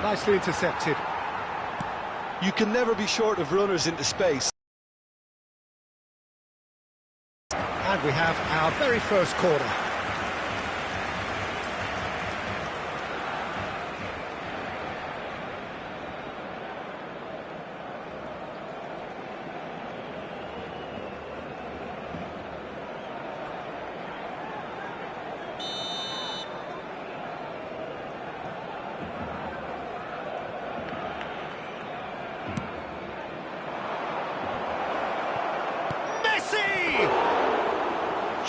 Nicely intercepted. You can never be short of runners into space. And we have our very first corner.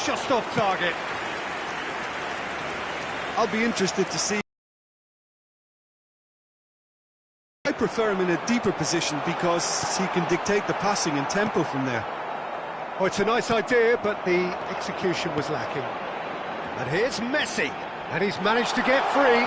Just off target. I'll be interested to see. I prefer him in a deeper position because he can dictate the passing and tempo from there. Oh, it's a nice idea, but the execution was lacking. And here's Messi, and he's managed to get free.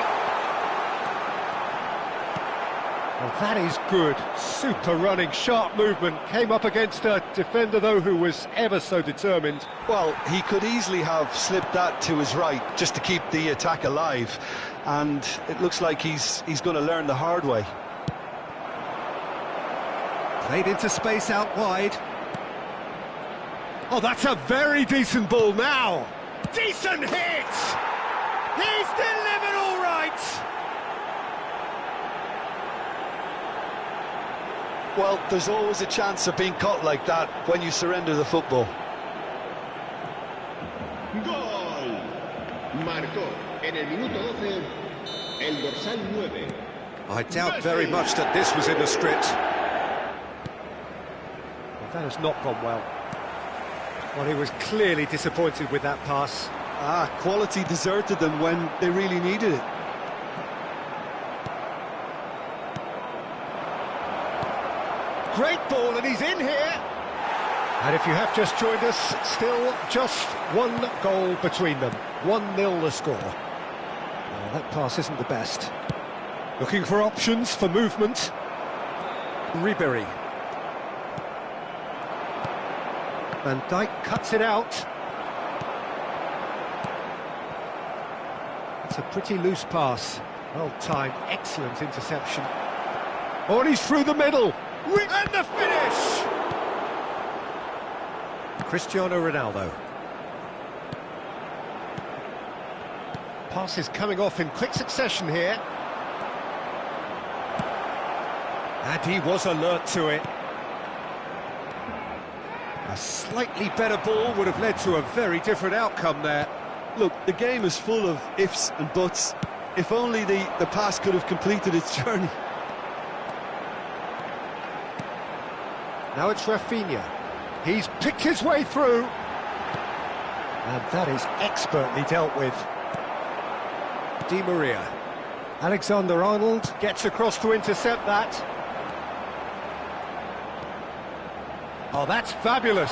Well, that is good. Super running, sharp movement. Came up against a defender, though, who was ever so determined. Well, he could easily have slipped that to his right just to keep the attack alive. And it looks like he's going to learn the hard way. Played into space out wide. Oh, that's a very decent ball now. Decent hit! He's delivered all right! Well, there's always a chance of being caught like that when you surrender the football. Gol. Marcó en el minuto 12 el dorsal 9. I doubt very much that this was in the script. Well, that has not gone well. Well, he was clearly disappointed with that pass. Quality deserted them when they really needed it. Great ball, and he's in here. And if you have just joined us, still just one goal between them. 1-0 the score. Well, that pass isn't the best. Looking for options for movement. Ribéry. Van Dijk cuts it out. It's a pretty loose pass. Well timed, excellent interception. Oh, and he's through the middle. And the finish! Cristiano Ronaldo. Pass is coming off in quick succession here. And he was alert to it. A slightly better ball would have led to a very different outcome there. Look, the game is full of ifs and buts. If only the pass could have completed its journey. Now it's Rafinha. He's picked his way through. And that is expertly dealt with. Di Maria. Alexander-Arnold gets across to intercept that. Oh, that's fabulous.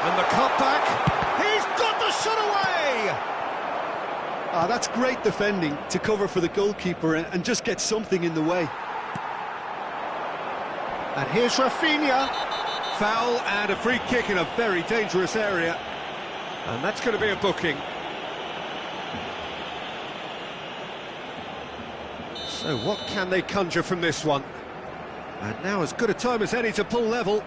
And the cutback. He's got the shot away! That's great defending to cover for the goalkeeper and just get something in the way. And here's Rafinha. Foul and a free kick in a very dangerous area. And that's going to be a booking. So what can they conjure from this one? And now as good a time as any to pull level.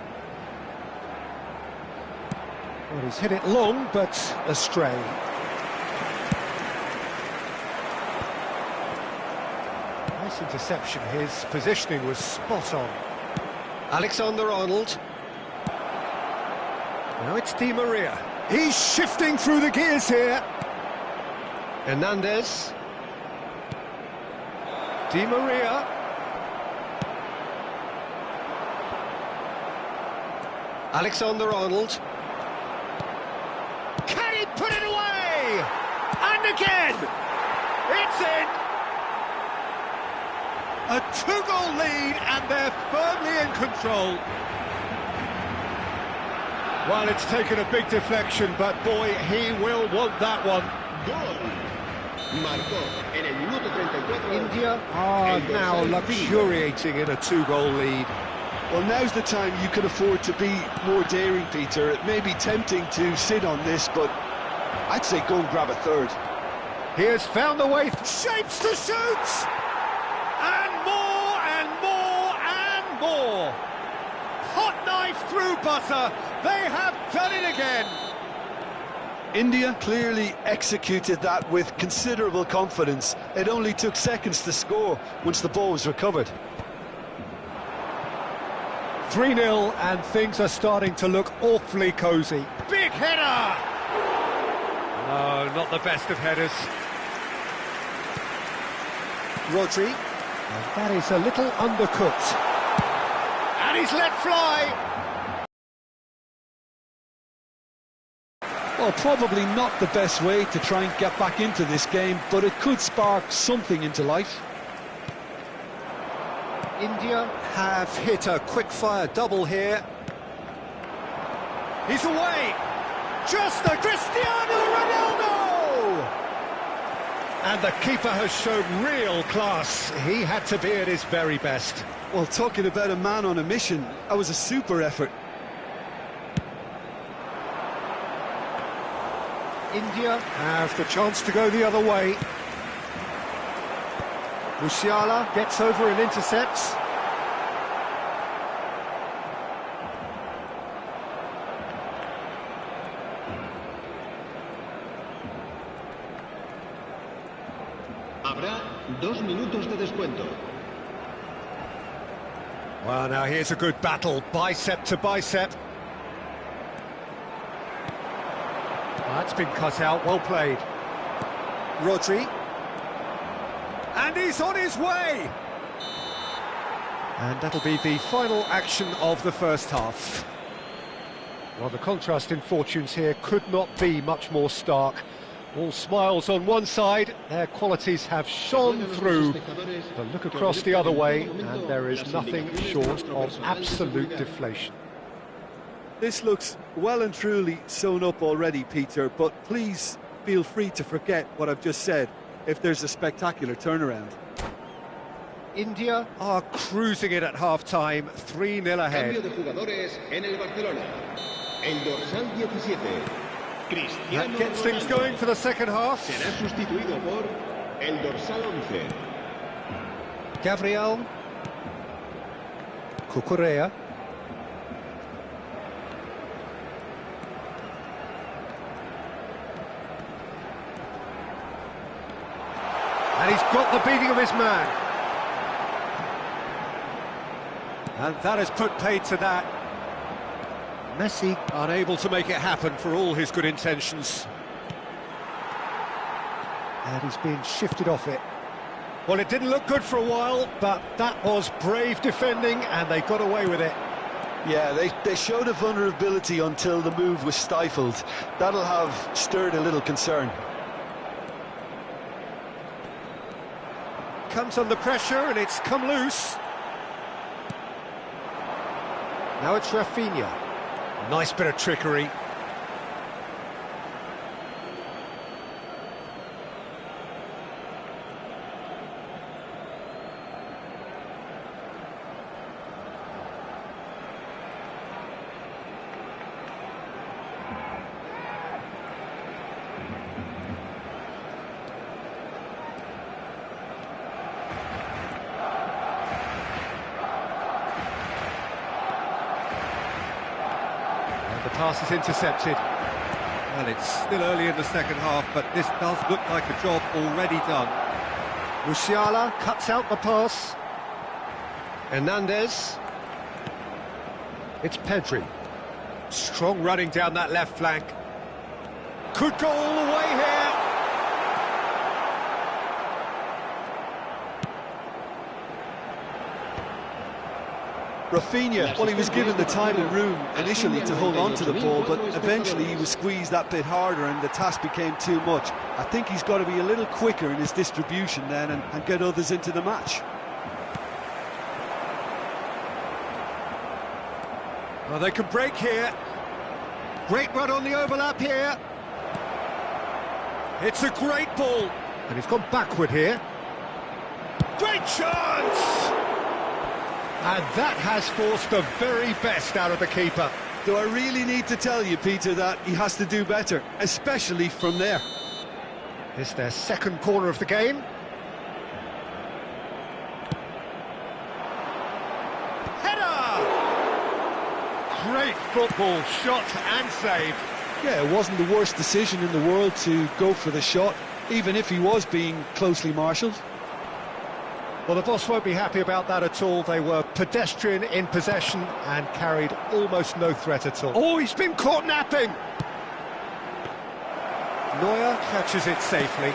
Well, he's hit it long, but astray. Nice interception. His positioning was spot on. Alexander-Arnold. Now it's Di Maria. He's shifting through the gears here. Hernandez. Di Maria. Alexander-Arnold. Can he put it away? And again! It's in! A two-goal lead, and they're firmly in control. Well, it's taken a big deflection, but boy, he will want that one. Gol. Marcó en el minuto 34. India are now luxuriating in a two-goal lead. Well, now's the time you can afford to be more daring, Peter. It may be tempting to sit on this, but I'd say go and grab a third. He has found the way, shapes to shoot! And more, and more, and more! Hot knife through butter, they have done it again! India clearly executed that with considerable confidence. It only took seconds to score once the ball was recovered. 3-0 and things are starting to look awfully cosy. Big header! No, not the best of headers. Rodri, and that is a little undercooked. And he's let fly! Well, probably not the best way to try and get back into this game, but it could spark something into life. India have hit a quick-fire double here. He's away! Just a Cristiano Ronaldo! And the keeper has shown real class. He had to be at his very best. Well, talking about a man on a mission, that was a super effort. India have the chance to go the other way. Musiala gets over and intercepts. Habrá 2 minutos de descuento. Well, now here's a good battle, bicep to bicep. That's been cut out, well played. Rodri. And he's on his way! And that'll be the final action of the first half. Well, the contrast in fortunes here could not be much more stark. All smiles on one side, their qualities have shone through. But look across the other way, and there is nothing short of absolute deflation. This looks well and truly sewn up already, Peter, but please feel free to forget what I've just said if there's a spectacular turnaround. India are cruising it at half-time, 3-0 ahead. Cambio de jugadores en el Barcelona. El dorsal 17, Cristiano That gets things going for the second half. será sustituido por el dorsal 11. Gabriel. Cucurella. And he's got the beating of his man. And that has put paid to that. Messi unable to make it happen for all his good intentions. And he's being shifted off it. Well, it didn't look good for a while, but that was brave defending and they got away with it. Yeah, they showed a vulnerability until the move was stifled. That'll have stirred a little concern. Comes under pressure and it's come loose. Now it's Rafinha. Nice bit of trickery. The pass is intercepted. Well, it's still early in the second half, but this does look like a job already done. Musiala cuts out the pass. Hernandez. It's Pedri. Strong running down that left flank. Could go all the way here. Rafinha, well, he was given the time and room initially to hold on to the ball, but eventually he was squeezed that bit harder and the task became too much. I think he's got to be a little quicker in his distribution then and get others into the match. Well, they can break here. Great run on the overlap here. It's a great ball. And he's gone backward here. Great chance! And that has forced the very best out of the keeper. Do I really need to tell you, Peter, that he has to do better, especially from there? It's their second corner of the game. Header! Great football, shot and save. Yeah, it wasn't the worst decision in the world to go for the shot, even if he was being closely marshalled. Well, the boss won't be happy about that at all. They were pedestrian in possession and carried almost no threat at all. Oh, he's been caught napping! Neuer catches it safely.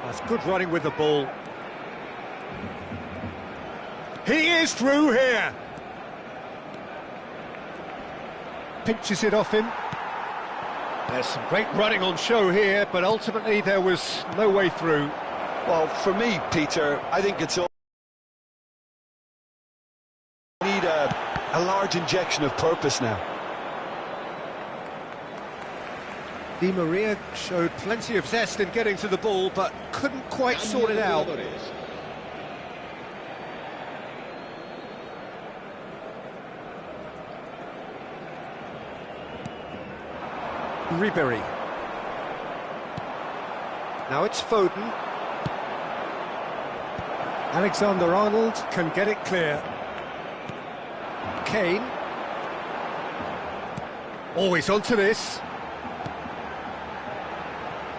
That's good running with the ball. He is through here! Pinches it off him. There's some great running on show here, but ultimately there was no way through. Well, for me, Peter, I think it's all need a large injection of purpose now. Di Maria showed plenty of zest in getting to the ball, but couldn't quite sort it out. Ribery. Now it's Foden. Alexander-Arnold can get it clear. Kane. Always onto this.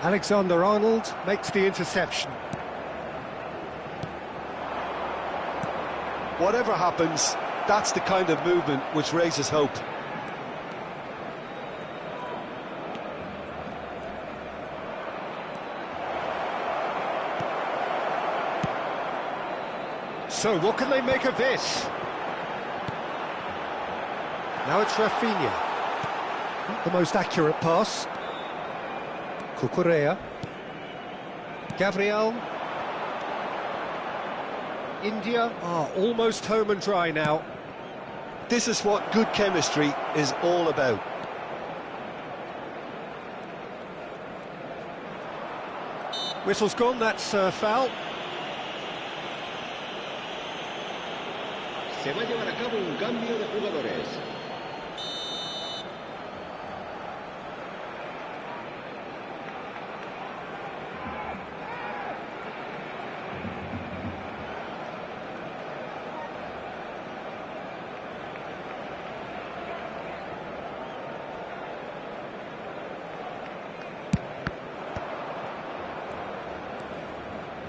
Alexander-Arnold makes the interception. Whatever happens, that's the kind of movement which raises hope. So, what can they make of this? Now it's Rafinha. Not the most accurate pass. Cucurella. Gabriel. India are almost home and dry now. This is what good chemistry is all about. Whistle's gone, that's foul. Se va a llevar a cabo un cambio de jugadores.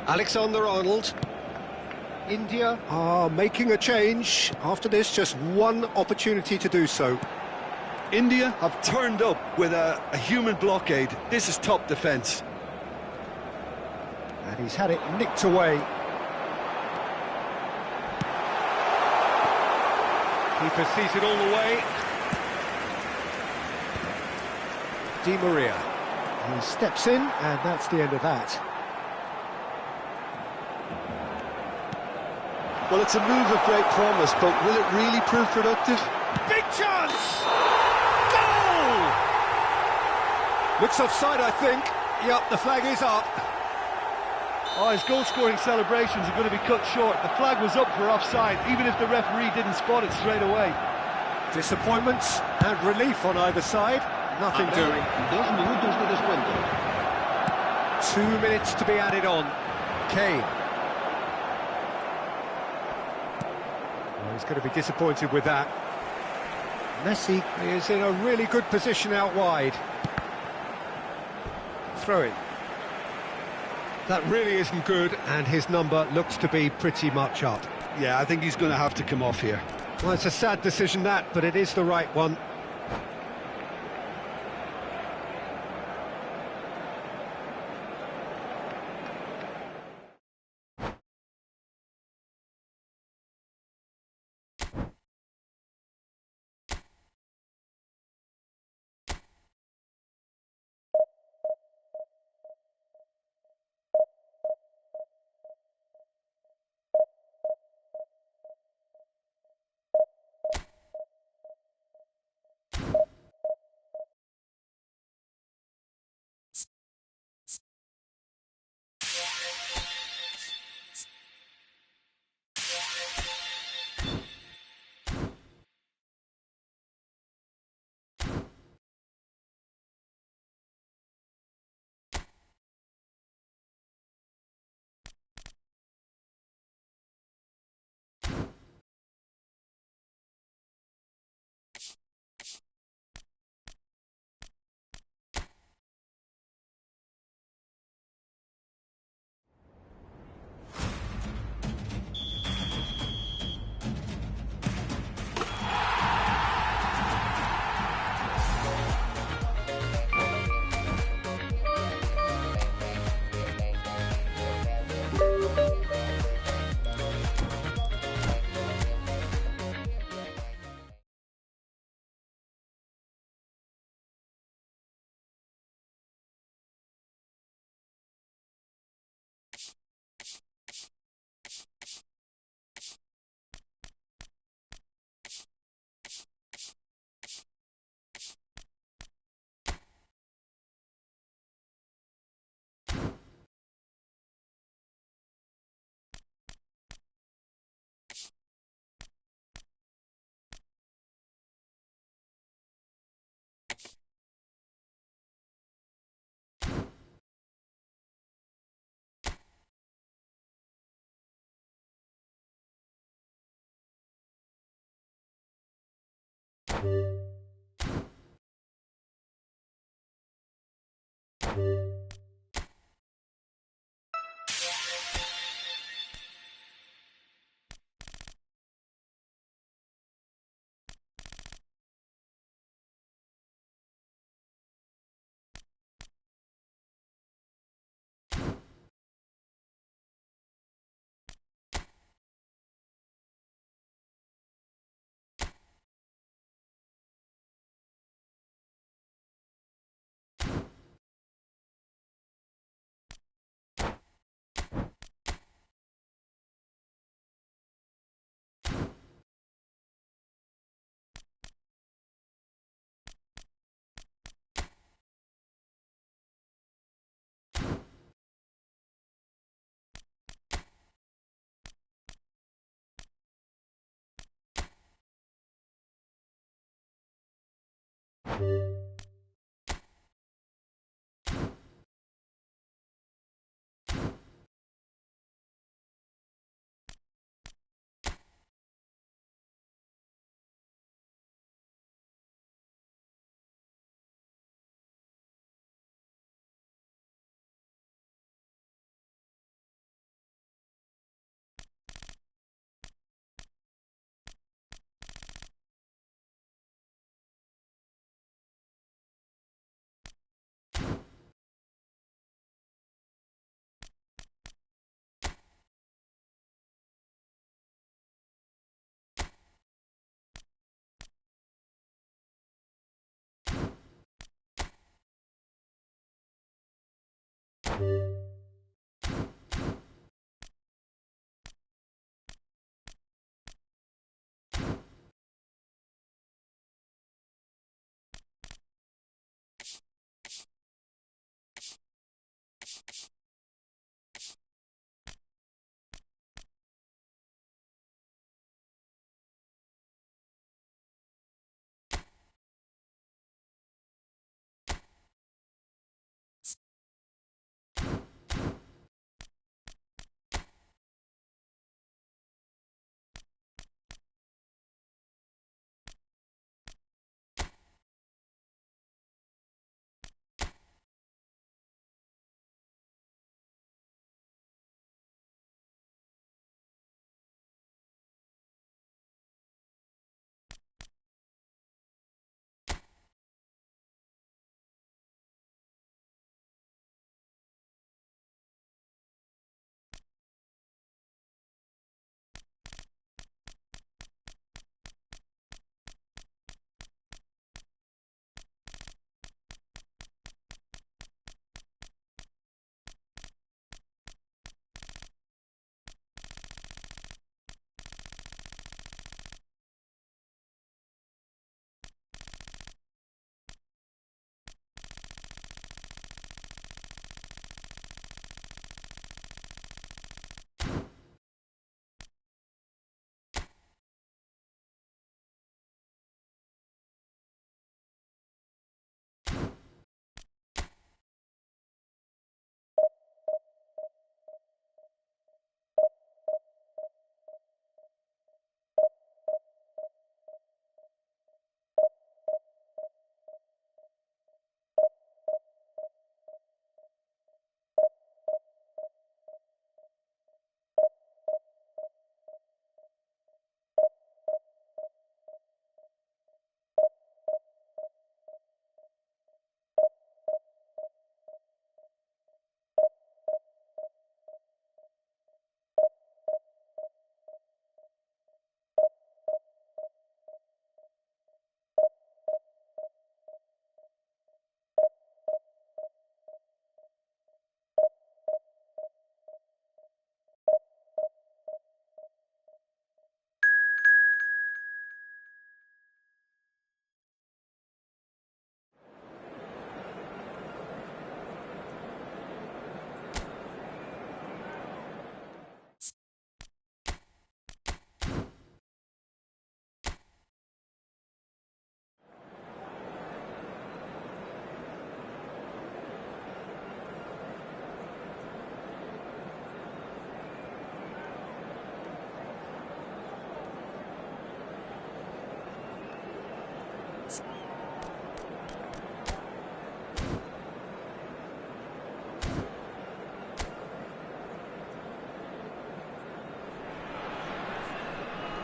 Alexander-Arnold. India are making a change. After this, just one opportunity to do so. India have turned up with a human blockade. This is top defence. And he's had it nicked away. Keeper sees it all the way. Di Maria. He steps in, and that's the end of that. Well, it's a move of great promise, but will it really prove productive? Big chance! Goal! Looks offside, I think. Yep, the flag is up. Oh, his goal-scoring celebrations are going to be cut short. The flag was up for offside, even if the referee didn't spot it straight away. Disappointments and relief on either side. Nothing doing. 2 minutos de descuento. 2 minutes to be added on. Kane. Well, he's going to be disappointed with that. Messi is in a really good position out wide. Throw it. That really isn't good, and his number looks to be pretty much up. Yeah, I think he's going to have to come off here. Well, it's a sad decision that, but it is the right one.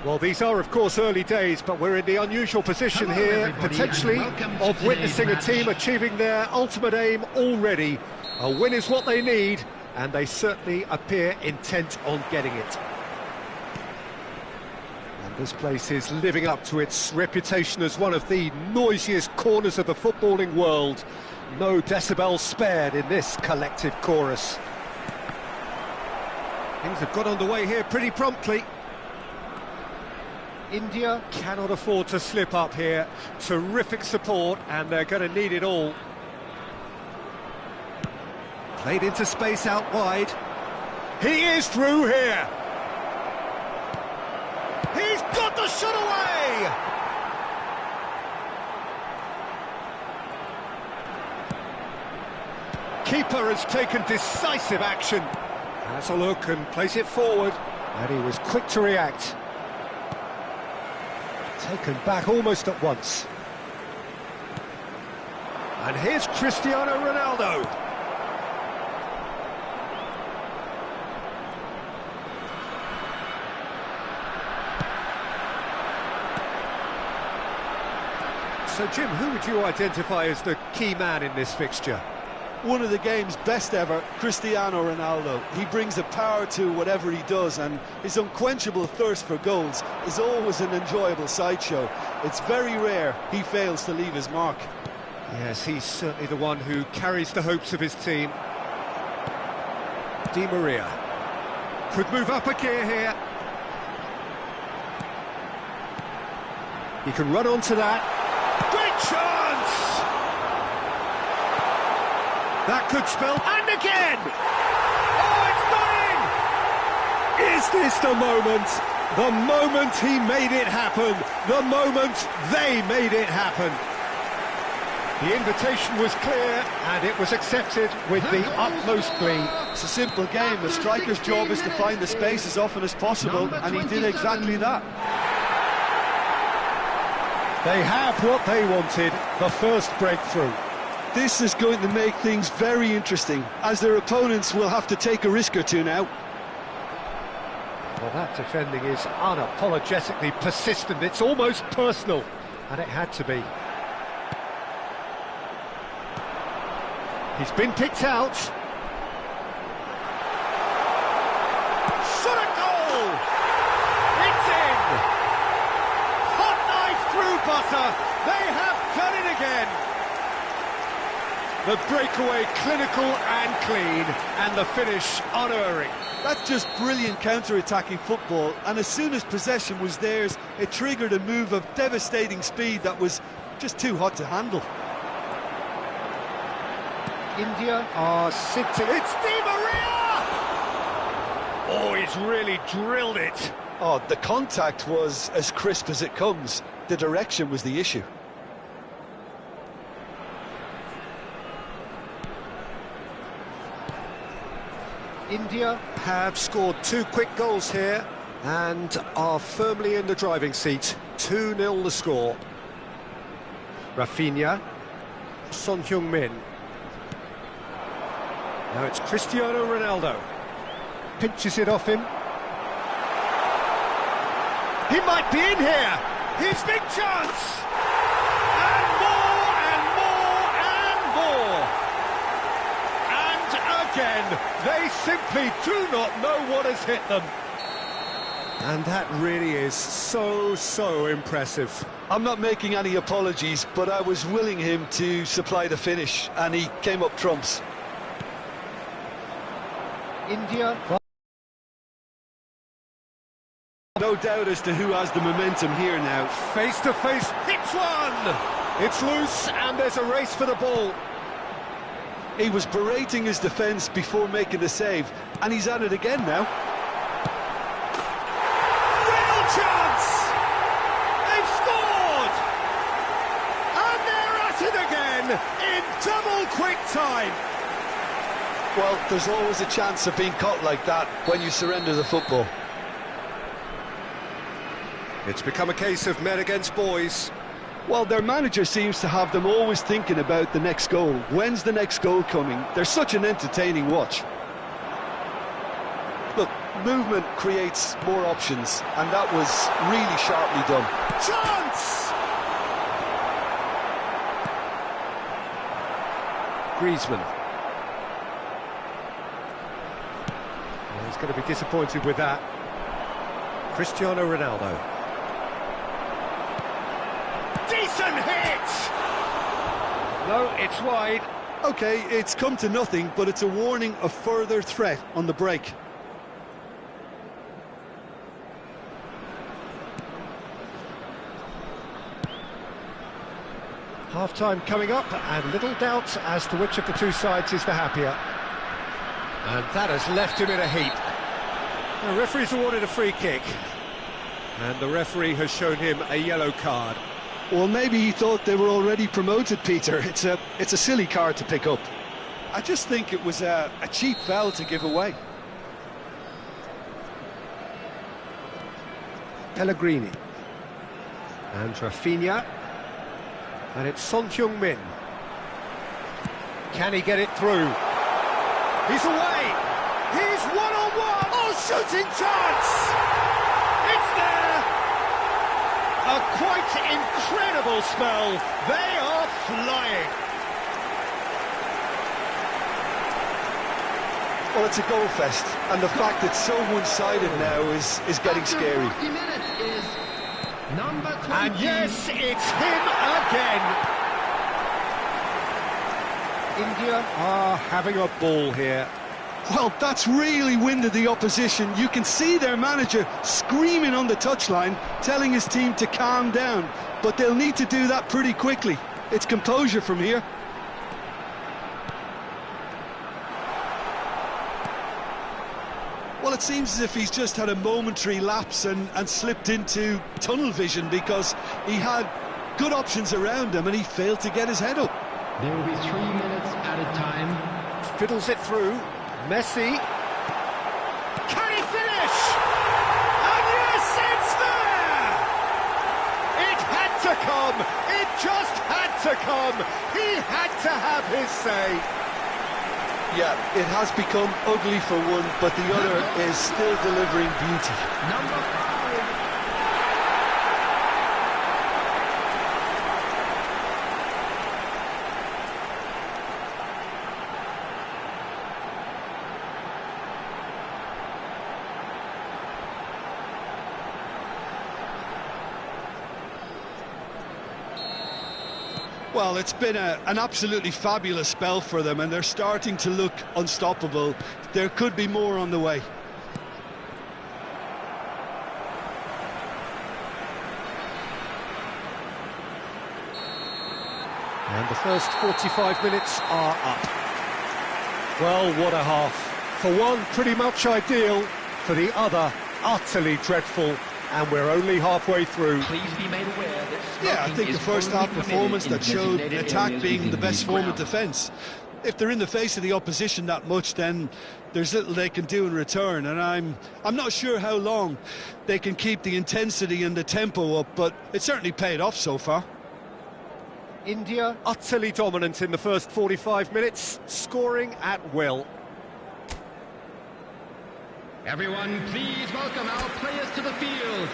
Well, these are, of course, early days, but we're in the unusual position here, potentially, of witnessing a team achieving their ultimate aim already. A win is what they need, and they certainly appear intent on getting it. And this place is living up to its reputation as one of the noisiest corners of the footballing world. No decibels spared in this collective chorus. Things have got underway here pretty promptly. India cannot afford to slip up here. Terrific support, and they're going to need it all. Played into space out wide. He is through here. He's got the shot away! Keeper has taken decisive action. Has a look and plays it forward. And he was quick to react. Taken back almost at once. And here's Cristiano Ronaldo. So, Jim, who would you identify as the key man in this fixture? One of the game's best ever, Cristiano Ronaldo. He brings the power to whatever he does, and his unquenchable thirst for goals is always an enjoyable sideshow. It's very rare he fails to leave his mark. Yes, he's certainly the one who carries the hopes of his team. Di Maria could move up a gear here. He can run onto that. Great chance! That could spell... And again! Oh, it's got in! Is this the moment? The moment he made it happen. The moment they made it happen. The invitation was clear, and it was accepted with the utmost glee. It's a simple game. The striker's job is to find the space as often as possible, and he did exactly that. They have what they wanted, the first breakthrough. This is going to make things very interesting, as their opponents will have to take a risk or two now. Well, that defending is unapologetically persistent. It's almost personal, and it had to be. He's been picked out. Shot a goal! It's in! Hot knife through butter. They have done it again. The breakaway clinical and clean, and the finish unerring. That's just brilliant counter-attacking football, and as soon as possession was theirs, it triggered a move of devastating speed that was just too hot to handle. India are sitting. It's Di Maria! Oh, he's really drilled it. Oh, the contact was as crisp as it comes. The direction was the issue. India have scored 2 quick goals here and are firmly in the driving seat. 2-0 the score. Rafinha, Son Heung-min. Now it's Cristiano Ronaldo. Pinches it off him. He might be in here. His big chance. And more and more and more. And again, they simply do not know what has hit them. And that really is so impressive. I'm not making any apologies, but I was willing him to supply the finish, and he came up trumps. India. No doubt as to who has the momentum here now. Face to face, hits one! It's loose and there's a race for the ball. He was berating his defence before making the save, and he's at it again now. Real chance! They've scored! And they're at it again in double quick time. Well, there's always a chance of being caught like that when you surrender the football. It's become a case of men against boys. Well, their manager seems to have them always thinking about the next goal. When's the next goal coming? They're such an entertaining watch. Look, movement creates more options, and that was really sharply done. Chance! Griezmann. Well, he's going to be disappointed with that. Cristiano Ronaldo. Decent hit! No, it's wide. Okay, it's come to nothing, but it's a warning of further threat on the break. Half-time coming up, and little doubt as to which of the two sides is the happier. And that has left him in a heap. The referee's awarded a free kick, and the referee has shown him a yellow card. Well, maybe he thought they were already promoted, Peter. It's a silly card to pick up. I just think it was a cheap foul to give away. Pellegrini. And Rafinha. And it's Son Heung-min. Can he get it through? He's away! He's one-on-one! Oh, shooting chance! It's there! A quite incredible spell. They are flying. Well, it's a goal fest, and the fact it's so one-sided now is getting scary. And yes, it's him again. India are having a ball here. Well, that's really winded the opposition. You can see their manager screaming on the touchline, telling his team to calm down. But they'll need to do that pretty quickly. It's composure from here. Well, it seems as if he's just had a momentary lapse and slipped into tunnel vision, because he had good options around him and he failed to get his head up. There will be 3 minutes at a time. Fiddles it through. Messi. Can he finish? And yes, it's there! It had to come. It just had to come. He had to have his say. Yeah, it has become ugly for one, but the other is still delivering beauty. Number 5. Well, it's been an absolutely fabulous spell for them, and they're starting to look unstoppable. There could be more on the way. And the first 45 minutes are up. Well, what a half. For one, pretty much ideal. For the other, utterly dreadful. And we're only halfway through. Please be made aware that Yeah, I think the first half performance that showed attack being the best form of defence. If they're in the face of the opposition that much, then there's little they can do in return, and I'm not sure how long they can keep the intensity and the tempo up, but it certainly paid off so far. India utterly dominant in the first 45 minutes, scoring at will. Everyone, please welcome our players to the field.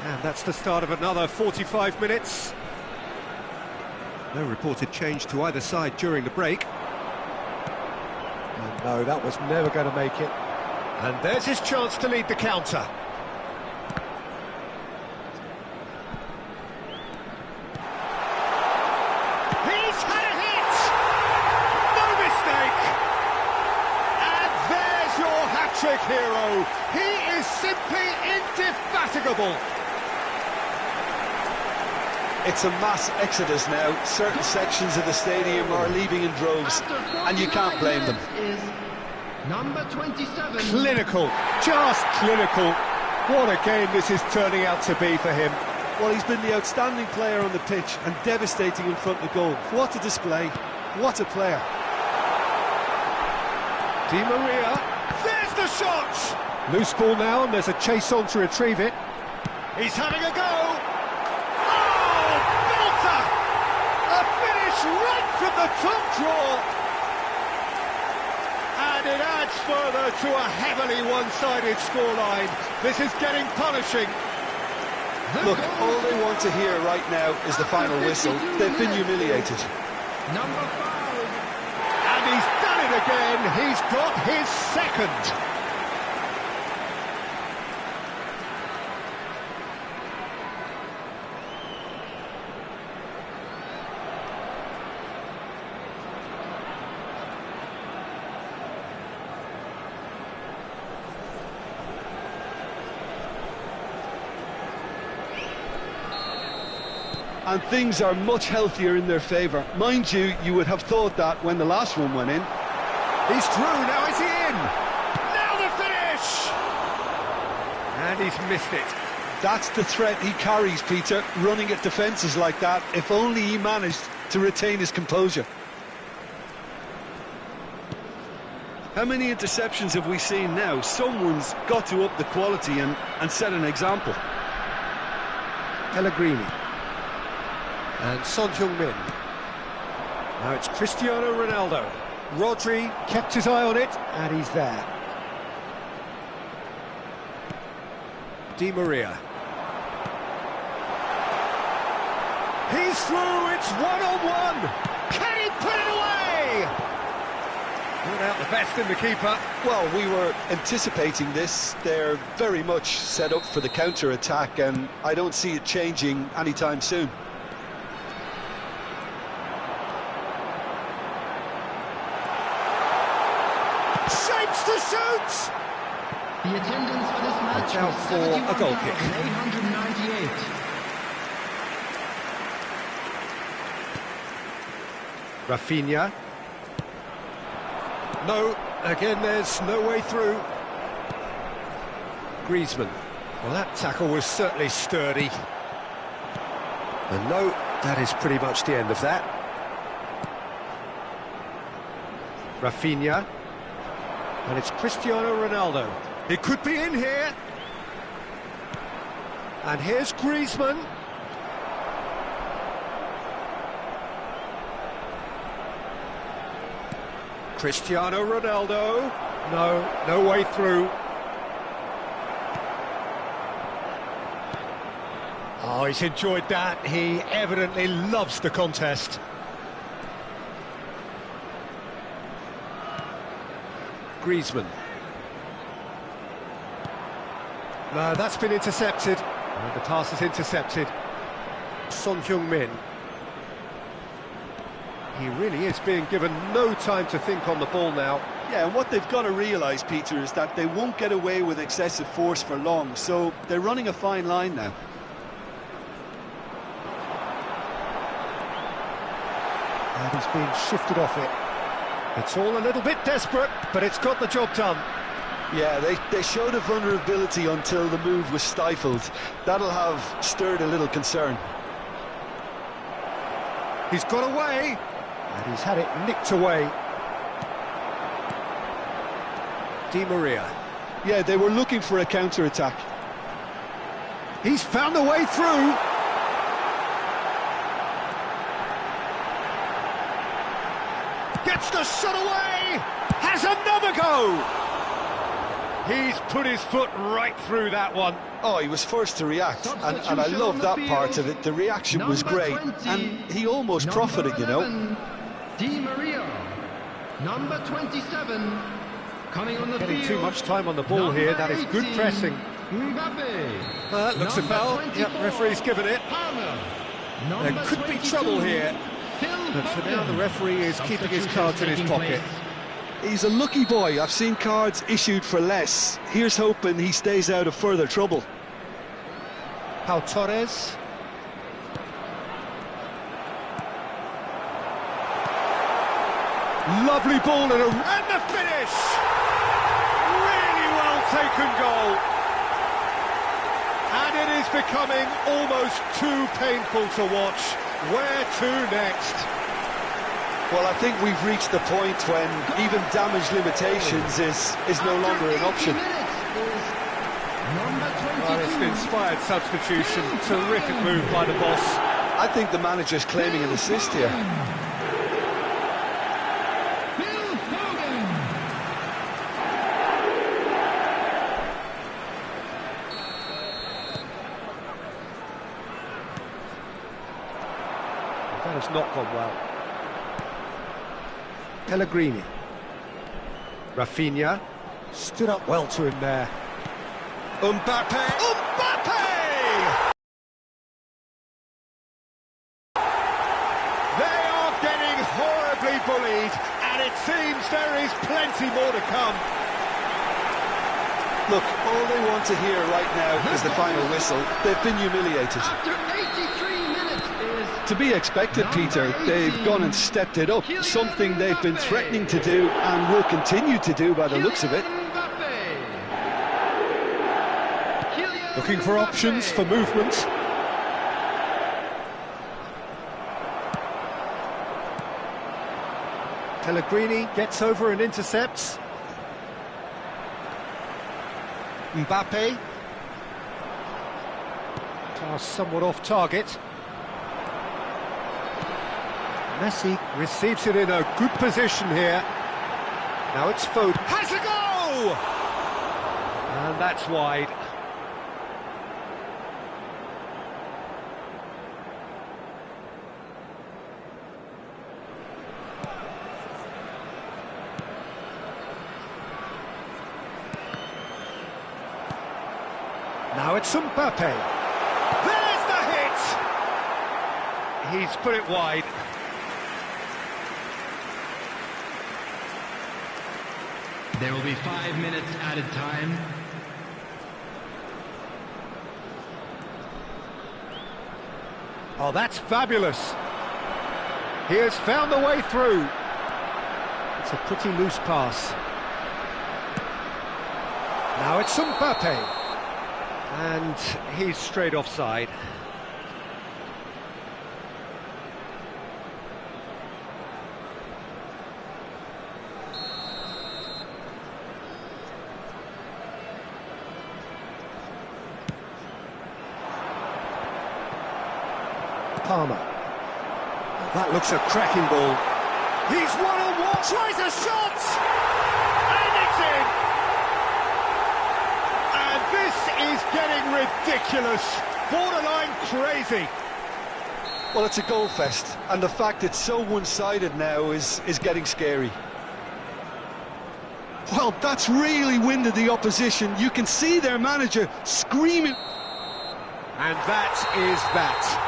And that's the start of another 45 minutes. No reported change to either side during the break. And no, that was never going to make it. And there's his chance to lead the counter. He's had a hit! No mistake! And there's your hat-trick hero. He is simply indefatigable. It's a mass exodus now. Certain sections of the stadium are leaving in droves, and you can't blame them. Is number 27. Clinical, just clinical. What a game this is turning out to be for him. Well, he's been the outstanding player on the pitch and devastating in front of the goal. What a display, what a player. Di Maria, there's the shot! Loose ball now, and there's a chase on to retrieve it. He's having a go! Oh, belter! A finish right from the top draw! it adds further to a heavily one-sided scoreline. This is getting punishing. Look, all they want to hear right now is the final whistle. They've been humiliated. Number 5. And he's done it again. He's got his second. And things are much healthier in their favour. Mind you, you would have thought that when the last one went in. He's through, now is he in? Now the finish! And he's missed it. That's the threat he carries, Peter, running at defences like that, if only he managed to retain his composure. How many interceptions have we seen now? Someone's got to up the quality and set an example. Pellegrini. And Son Heung-min. Now it's Cristiano Ronaldo. Rodri kept his eye on it, and he's there. Di Maria. He's through, it's one-on-one! Can he put it away? Put out the best in the keeper. Well, we were anticipating this. They're very much set up for the counter-attack, and I don't see it changing anytime soon. Shapes to shoot! The attendance for this match Watch out was for a goal kick. 71,898. Rafinha. No, again there's no way through. Griezmann. Well, that tackle was certainly sturdy. And no, that is pretty much the end of that. Rafinha. And it's Cristiano Ronaldo. It could be in here. And here's Griezmann. Cristiano Ronaldo. No way through. Oh, he's enjoyed that. He evidently loves the contest. Griezmann. No, that's been intercepted. And the pass is intercepted. Son Heung-min. He really is being given no time to think on the ball now. Yeah, and what they've got to realise, Peter, is that they won't get away with excessive force for long, so they're running a fine line now. And he's being shifted off it. It's all a little bit desperate, but it's got the job done. Yeah, they showed a vulnerability until the move was stifled. That'll have stirred a little concern. He's got away, and he's had it nicked away. Di Maria. Yeah, they were looking for a counter-attack. He's found a way through. Gets the shot away! Has another go! He's put his foot right through that one. Oh, he was first to react, and I love that part of it. The reaction was great, and he almost profited, you know. Di Maria, number 27, coming on the field. Getting too much time on the ball here. That is good pressing. Mbappe. That looks a foul. Yep, referee's given it. There could be trouble here. But for now, the referee is keeping his cards in his pocket. He's a lucky boy. I've seen cards issued for less. Here's hoping he stays out of further trouble. Pau Torres. Lovely ball and the finish! Really well taken goal. And it is becoming almost too painful to watch. Where to next? Well, I think we've reached the point when even damage limitations is no longer an option. Well, it's an inspired substitution. Terrific move by the boss. I think the manager's claiming an assist here. has not gone well. Pellegrini. Rafinha stood up well to him there. Mbappe! Mbappe! They are getting horribly bullied, and it seems there is plenty more to come. Look, all they want to hear right now is the final whistle. They've been humiliated. After 83 minutes is... To be expected, Peter. They've gone and stepped it up, something they've been threatening to do and will continue to do by the looks of it. Looking for options, for movement. Pellegrini gets over and intercepts. Mbappe. Pass somewhat off target. Messi receives it in a good position here. Now it's Foden. Has a go! And that's wide. Now it's Mbappe. There's the hit! He's put it wide. There will be 5 minutes added time. Oh, that's fabulous. He has found the way through. It's a pretty loose pass. Now it's Mbappe. And he's straight offside. Palmer. That looks a cracking ball. He's one-on-one, tries a shot! And it's in! And this is getting ridiculous, borderline crazy. Well, it's a goal fest, and the fact it's so one-sided now is getting scary. Well, that's really winded the opposition. You can see their manager screaming. And that is that.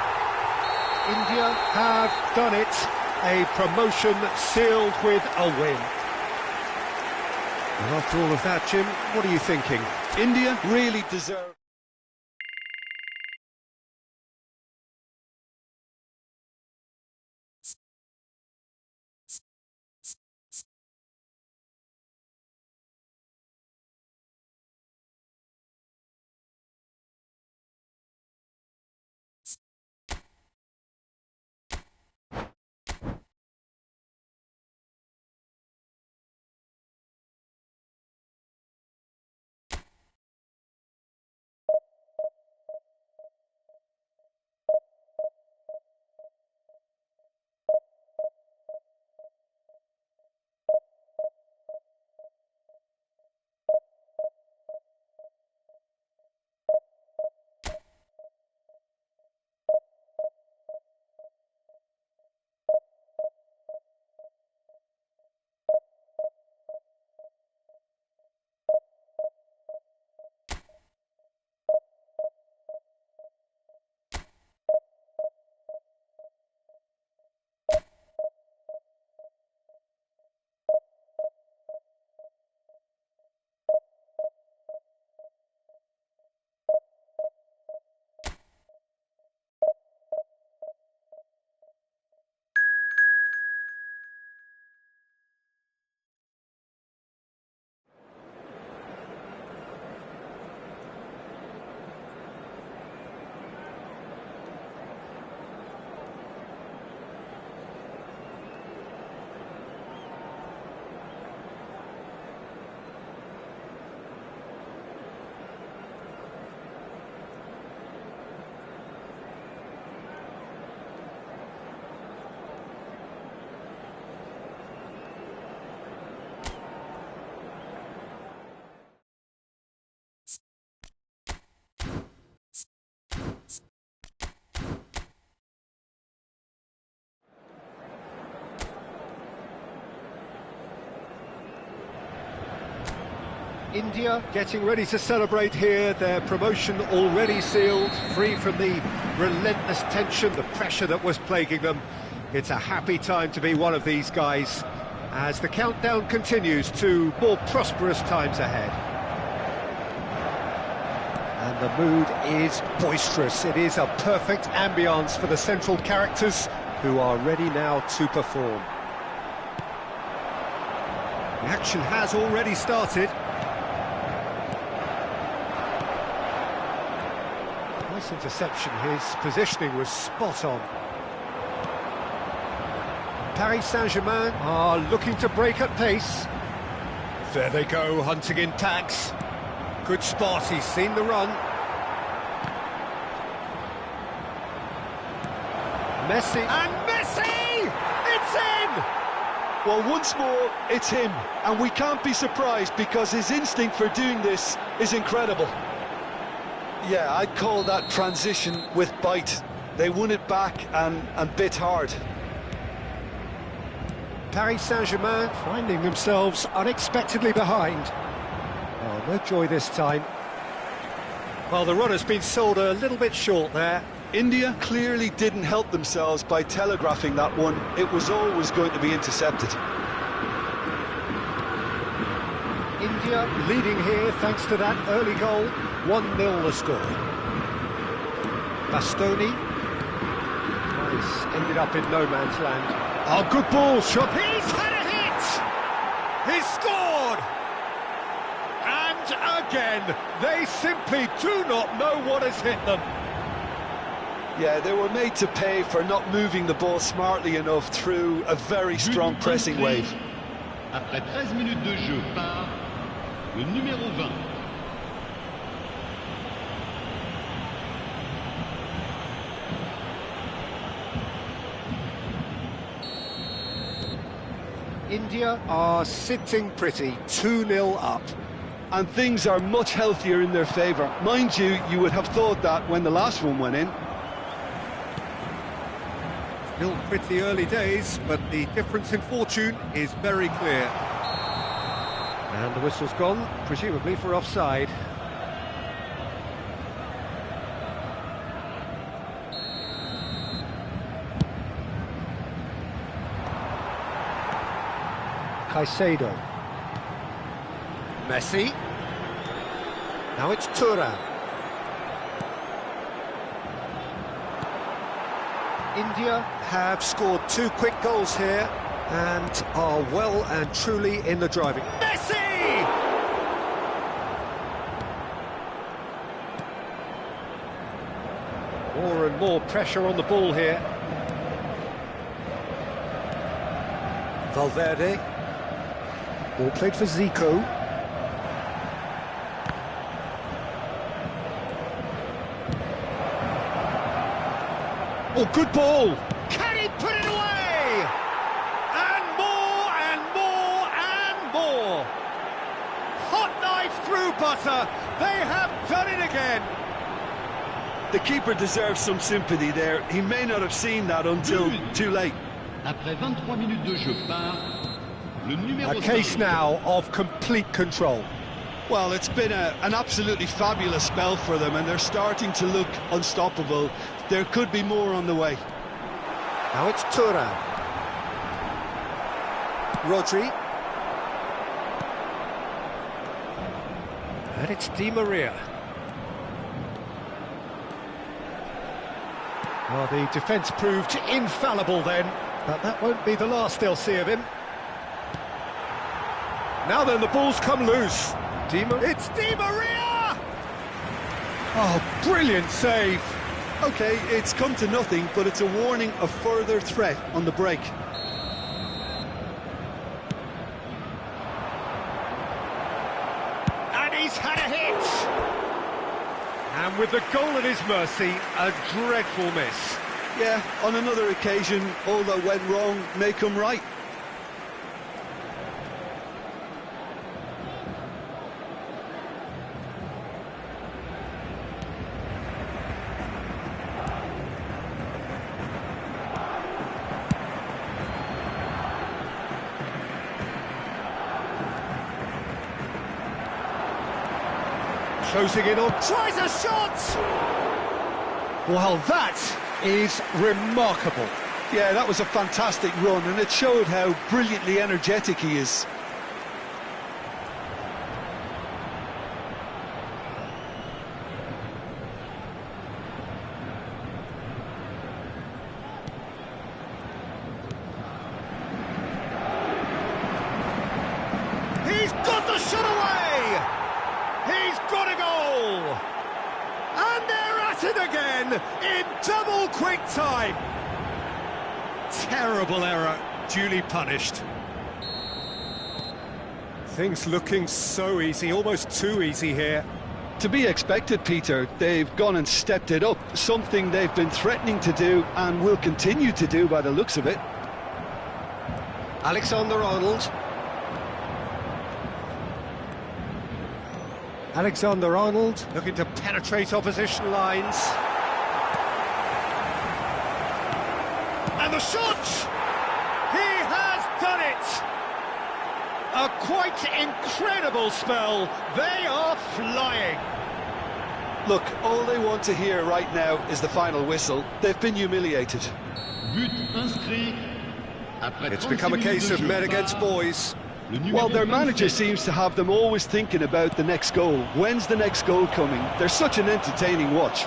India have done it. A promotion sealed with a win. And after all of that, Jim, what are you thinking? India really deserve... India getting ready to celebrate here, their promotion already sealed, free from the relentless tension, the pressure that was plaguing them. It's a happy time to be one of these guys as the countdown continues to more prosperous times ahead. And the mood is boisterous. It is a perfect ambience for the central characters who are ready now to perform. The action has already started. Nice interception, his positioning was spot on. Paris Saint-Germain are looking to break at pace. There they go, hunting in tacks. Good spot, he's seen the run. Messi, and Messi! It's in! Well, once more, it's him, and we can't be surprised because his instinct for doing this is incredible. Yeah, I'd call that transition with bite. They won it back and bit hard. Paris Saint-Germain finding themselves unexpectedly behind. Oh, no joy this time. Well, the run has been sold a little bit short there. India clearly didn't help themselves by telegraphing that one. It was always going to be intercepted. India leading here thanks to that early goal. 1-0 the score. Bastoni. Nice, ended up in no man's land. Oh, good ball, shot. He's had a hit! He's scored! And again, they simply do not know what has hit them. Yeah, they were made to pay for not moving the ball smartly enough through a very strong pressing wave. Après 13 minutes de jeu par le numéro 20. India are sitting pretty, 2-0 up. And things are much healthier in their favour. Mind you, you would have thought that when the last one went in. Still pretty early days, but the difference in fortune is very clear. And the whistle's gone, presumably for offside. Caicedo. Messi. Now it's Thuram. India have scored 2 quick goals here and are well and truly in the driving. Messi! More and more pressure on the ball here. Valverde. Ball played for Zico. Oh, good ball! Can he put it away? And more, and more, and more! Hot knife through butter! They have done it again! The keeper deserves some sympathy there. He may not have seen that until too late. Après 23 minutes de jeu par le numéro 5. A case now of complete control. Well, it's been an absolutely fabulous spell for them, and they're starting to look unstoppable. There could be more on the way. Now it's Thuram. Rodri. And it's Di Maria. Well, the defence proved infallible then, but that won't be the last they'll see of him. Now then, the ball's come loose. It's Di Maria! Oh, brilliant save. OK, it's come to nothing, but it's a warning of further threat on the break. And he's had a hit! And with the goal at his mercy, a dreadful miss. Yeah, on another occasion, all that went wrong may come right. closing in on, tries a shot! Well, that is remarkable. Yeah, that was a fantastic run, and it showed how brilliantly energetic he is. He's got the shot away! He's got a goal! And they're at it again in double quick time. Terrible error, duly punished. Things looking so easy, almost too easy here. To be expected, Peter. They've gone and stepped it up, something they've been threatening to do and will continue to do by the looks of it. Alexander-Arnold. Alexander-Arnold looking to penetrate opposition lines. And the shot! He has done it! A quite incredible spell. They are flying. Look, all they want to hear right now is the final whistle. They've been humiliated. It's become a case of men against boys. Well, their manager seems to have them always thinking about the next goal. When's the next goal coming? They're such an entertaining watch.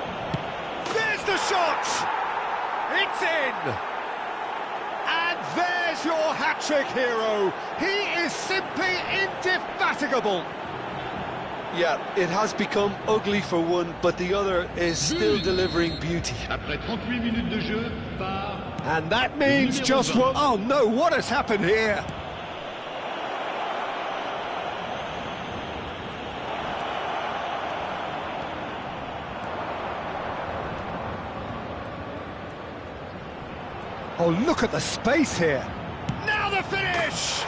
There's the shot! It's in! And there's your hat-trick hero. He is simply indefatigable. Yeah, it has become ugly for one, but the other is still delivering beauty. And that means just what... Oh no, what has happened here? Oh, look at the space here. Now the finish!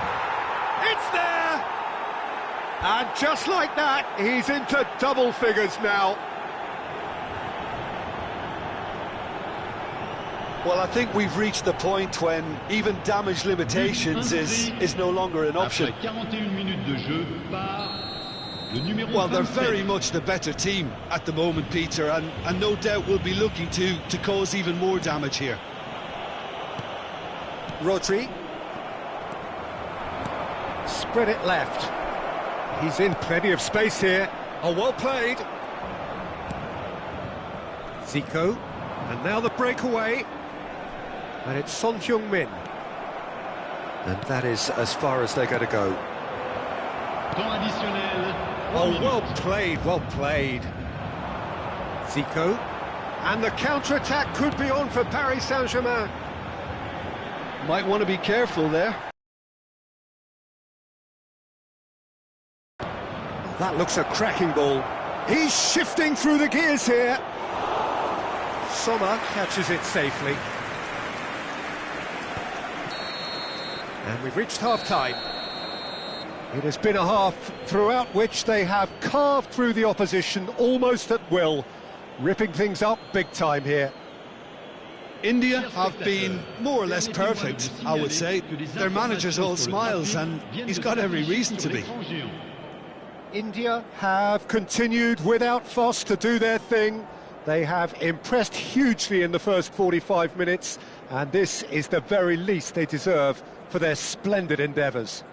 It's there! And just like that, he's into double figures now. Well, I think we've reached the point when even damage limitations is no longer an option. Well, they're very much the better team at the moment, Peter, and no doubt will be looking to cause even more damage here. Rodri. Spread it left. He's in plenty of space here. Oh, well played. Zico. And now the breakaway. And it's Son Heung-min. And that is as far as they're going to go. Oh, well played, well played. Zico. And the counter-attack could be on for Paris Saint-Germain. Might want to be careful there. That looks a cracking ball. He's shifting through the gears here. Sommer catches it safely. And we've reached half-time. It has been a half throughout which they have carved through the opposition almost at will, ripping things up big time here. India have been more or less perfect, I would say. Their manager's all smiles, and he's got every reason to be. India have continued without fuss to do their thing. They have impressed hugely in the first 45 minutes, and this is the very least they deserve for their splendid endeavours.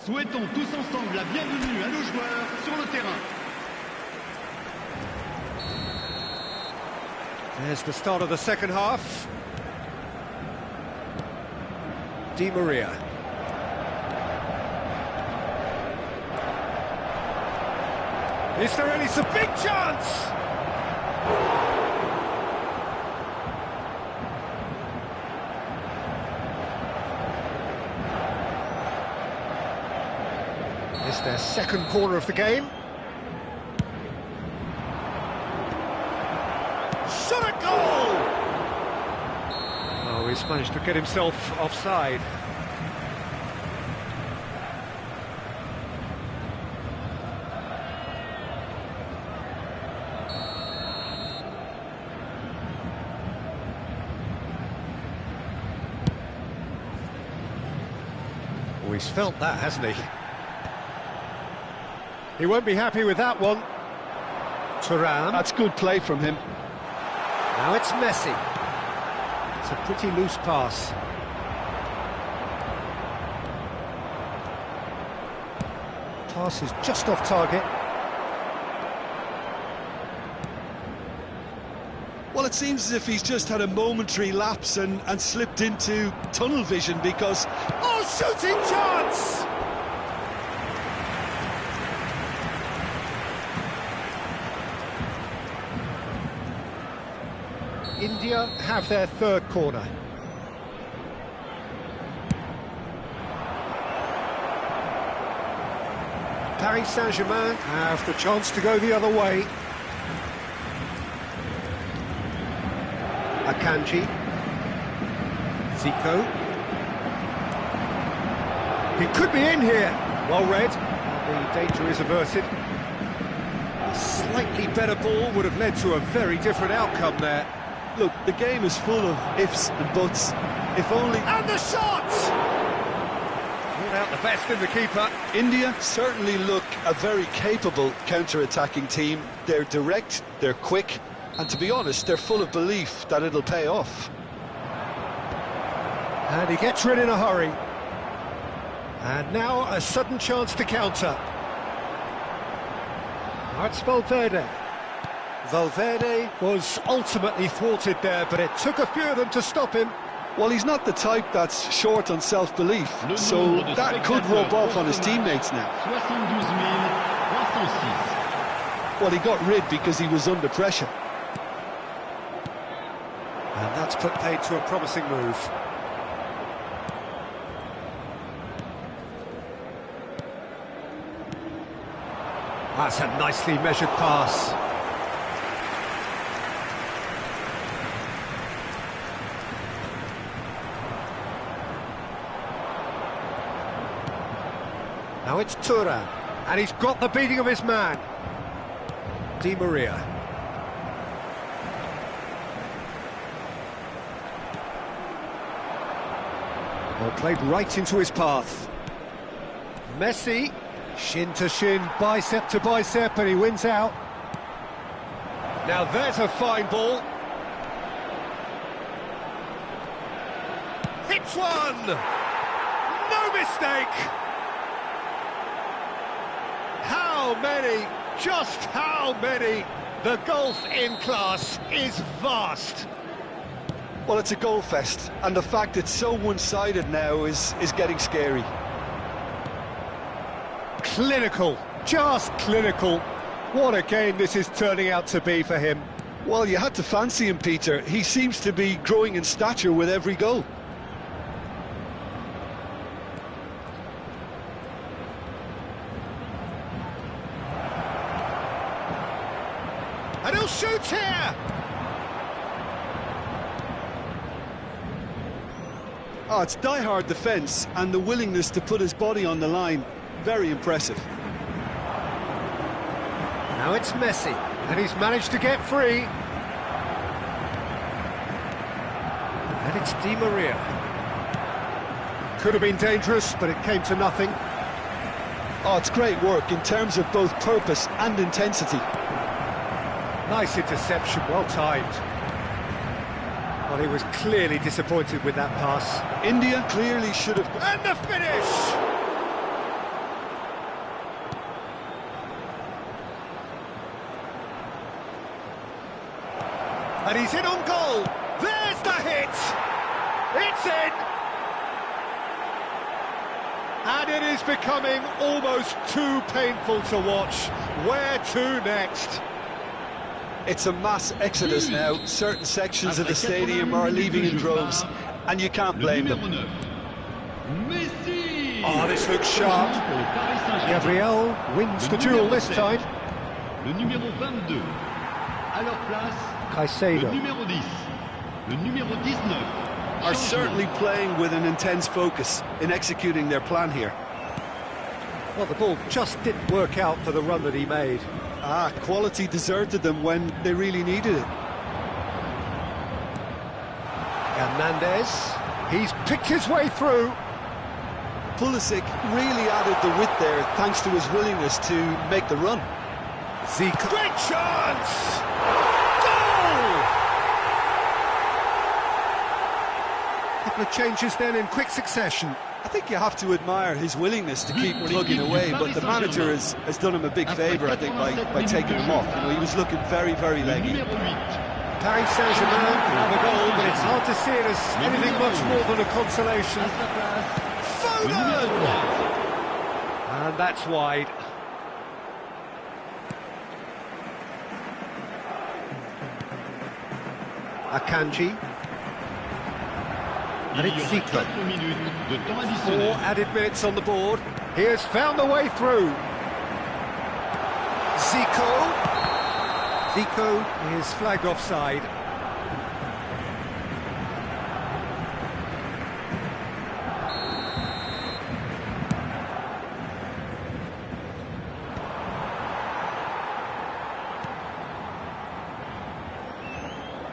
Souhaitons tous ensemble la bienvenue à nos joueurs sur le terrain. There's the start of the second half. Di Maria. Is there any big chance? It's their second corner of the game. Shot a goal! Oh, he's managed to get himself offside. Oh, he's felt that, hasn't he? He won't be happy with that one. Thuram. That's good play from him. Now it's Messi. It's a pretty loose pass. Pass is just off target. Well, it seems as if he's just had a momentary lapse and slipped into tunnel vision because... Oh, shooting chance! India have their third corner. Paris Saint-Germain have the chance to go the other way. Akanji. Zico. He could be in here. Well read. The danger is averted. A slightly better ball would have led to a very different outcome there. Look, the game is full of ifs and buts. If only... And the shot! Brought out the best in the keeper. India certainly look a very capable counter-attacking team. They're direct, they're quick, and to be honest, they're full of belief that it'll pay off. And he gets rid in a hurry. And now a sudden chance to counter. That's Valverde. Valverde was ultimately thwarted there, but it took a few of them to stop him. Well, he's not the type that's short on self-belief, so that could rub off on his teammates now. 72,306. Well, he got rid because he was under pressure. And that's put paid to a promising move. That's a nicely measured pass. Now it's Thuram, and he's got the beating of his man. Di Maria. Well, played right into his path. Messi, shin to shin, bicep to bicep, and he wins out. Now there's a fine ball. Hits one! No mistake! How many? Just how many? The gulf in class is vast. Well, it's a goal fest, and the fact it's so one-sided now is getting scary. Clinical, just clinical. What a game this is turning out to be for him. Well, you had to fancy him, Peter. He seems to be growing in stature with every goal. And he'll shoot here! Oh, it's die-hard defence and the willingness to put his body on the line. Very impressive. Now it's Messi, and he's managed to get free. And it's Di Maria. Could have been dangerous, but it came to nothing. Oh, it's great work in terms of both purpose and intensity. Nice interception, well timed. Well, he was clearly disappointed with that pass. India clearly should have... And the finish! And he's in on goal. There's the hit. It's in. And it is becoming almost too painful to watch. Where to next? It's a mass exodus now. Certain sections of the stadium are leaving in droves, and you can't blame them. Oh, this looks sharp. Gabriel wins the duel this time. Le numéro 22. À leur place, Caicedo. le numéro 10. Le numéro 19. Are certainly playing with an intense focus in executing their plan here. Well, the ball just didn't work out for the run that he made. Quality deserted them when they really needed it. Hernandez, he's picked his way through. Pulisic really added the width there thanks to his willingness to make the run. Zico. Great chance! Goal! A couple of changes then in quick succession. I think you have to admire his willingness to keep plugging away, but the manager has done him a big favour, I think, by taking him off. You know, he was looking very, very leggy. Paris Saint-Germain have a goal, but it's hard to see it as anything much more than a consolation. Foden! And that's wide. Akanji. And it's Zico. 4 added minutes on the board. He has found the way through. Zico is flagged offside.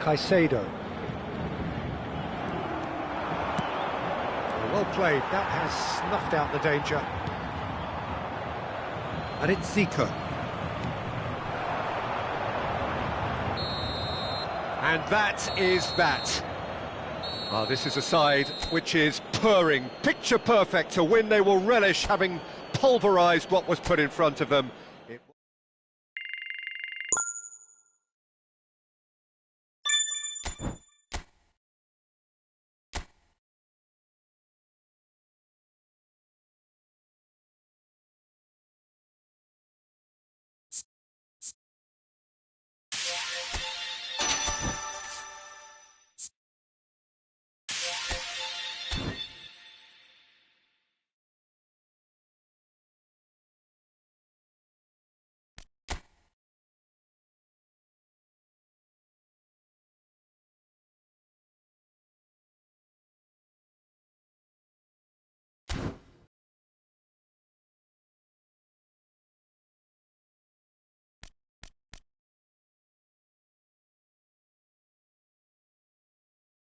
Caicedo. Well played, that has snuffed out the danger. And it's Zico. And that is that. Oh, this is a side which is purring, picture perfect. To win, they will relish having pulverised what was put in front of them.